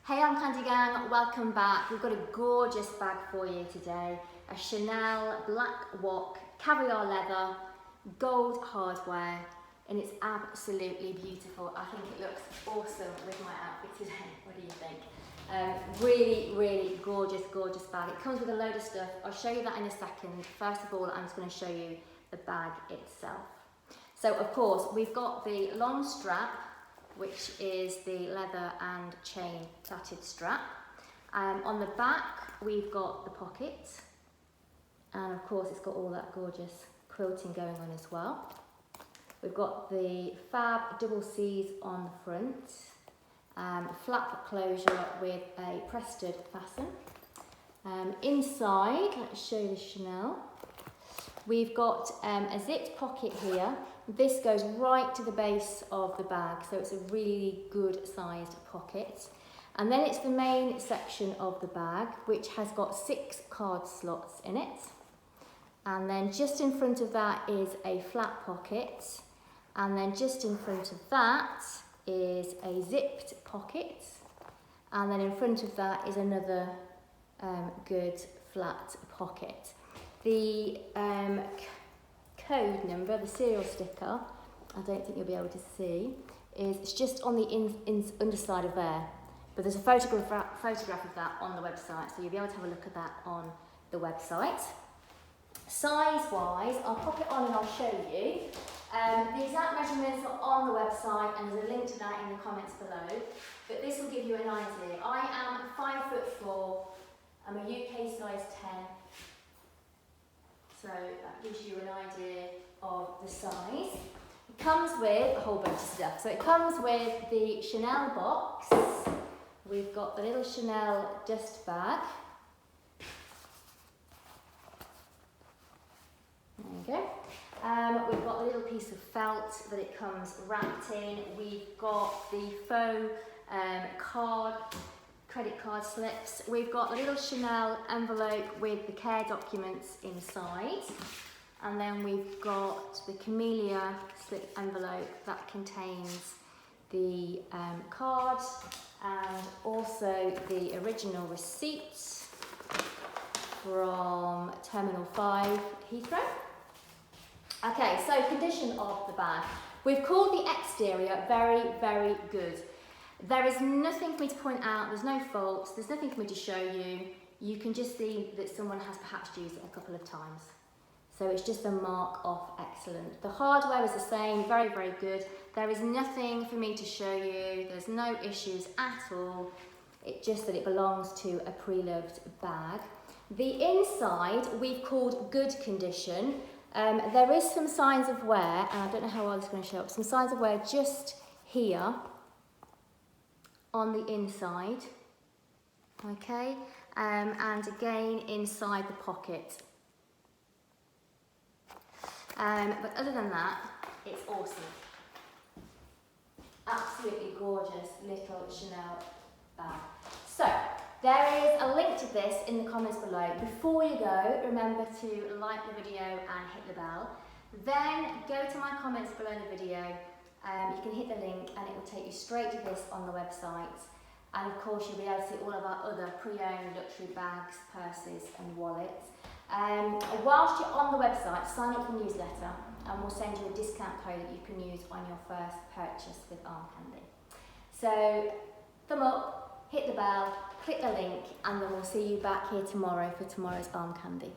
Hey Armcandy gang, welcome back. We've got a gorgeous bag for you today. A Chanel black WOC, caviar leather, gold hardware, and it's absolutely beautiful. I think it looks awesome with my outfit today. What do you think? Really gorgeous bag. It comes with a load of stuff. I'll show you that in a second. First of all, I'm just going to show you the bag itself. So of course, we've got the long strap, which is the leather and chain plaited strap. On the back, we've got the pocket. And of course, it's got all that gorgeous quilting going on as well. We've got the Fab Double C'S on the front. Flap closure with a prested fasten. Inside, let's show you the Chanel. We've got a zipped pocket here. This goes right to the base of the bag, so it's a really good sized pocket. And then it's the main section of the bag, which has got 6 card slots in it. And then just in front of that is a flat pocket. And then just in front of that is a zipped pocket. And then in front of that is another good flat pocket. The code number, the serial sticker, I don't think you'll be able to see, it's just on the underside of there. But there's a photograph of that on the website, so you'll be able to have a look at that on the website. Size-wise, I'll pop it on and I'll show you. The exact measurements are on the website, and there's a link to that in the comments below. But this will give you an idea. I am 5'4". I'm a UK size 10. So that gives you an idea of the size. It comes with a whole bunch of stuff. So it comes with the Chanel box. We've got the little Chanel dust bag. There you go. We've got a little piece of felt that it comes wrapped in. We've got the faux credit card slips. We've got the little Chanel envelope with the care documents inside. And then we've got the camellia slip envelope that contains the card and also the original receipt from Terminal 5 Heathrow. Okay, so condition of the bag. We've called the exterior very good. There is nothing for me to point out, there's no faults, there's nothing for me to show you. You can just see that someone has perhaps used it a couple of times. So it's just a mark of excellent. The hardware is the same, very good. There is nothing for me to show you, there's no issues at all. It's just that it belongs to a pre-loved bag. The inside we've called good condition. There is some signs of wear, and I don't know how well it's going to show up, some signs of wear just here on the inside, okay, and again inside the pocket. But other than that, it's awesome. Absolutely gorgeous little Chanel bag. So, there is a link to this in the comments below. Before you go, remember to like the video and hit the bell. Then go to my comments below the video. You can hit the link and it will take you straight to this on the website. And of course, you'll be able to see all of our other pre-owned luxury bags, purses and wallets. Whilst you're on the website, sign up for the newsletter and we'll send you a discount code that you can use on your first purchase with Armcandy. So, thumb up, hit the bell, click the link, and then we'll see you back here tomorrow for tomorrow's Armcandy.